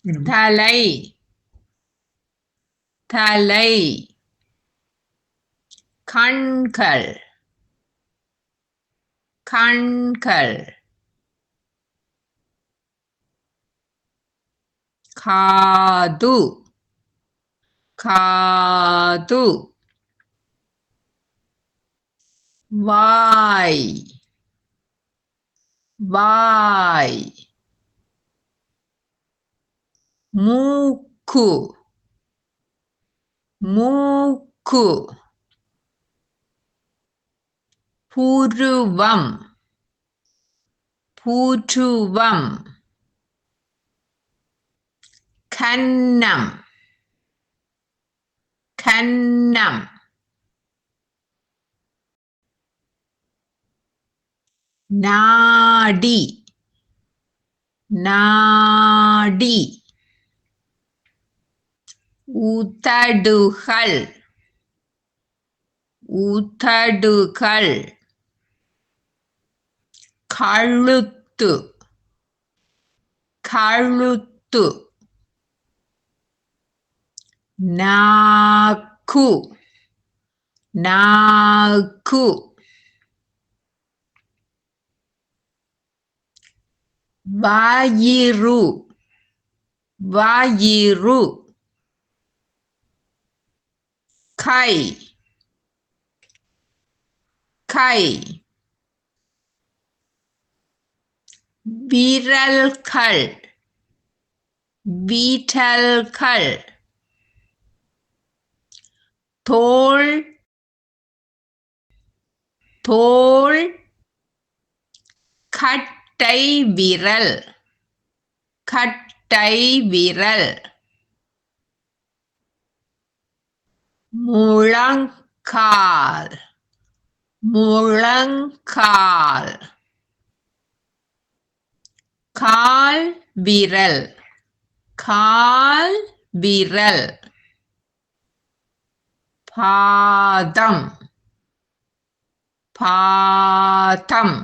தலை தலை கண்கள் கண்கள் காது காது வாய் வாய் மூக்கு மூக்கு புருவம் புருவம் கன்னம் கன்னம் நாடி நாடி உதடுகள் உதடுகள் கழுத்து கழுத்து நாக்கு நாக்கு வயிறு வயிறு கை கை விரல்கள் விரல்கள் தோள் தோள் கட்டை விரல் கட்டை விரல் முழங்கால் முழங்கால் கால் விரல் கால் விரல் பாதம் பாதம்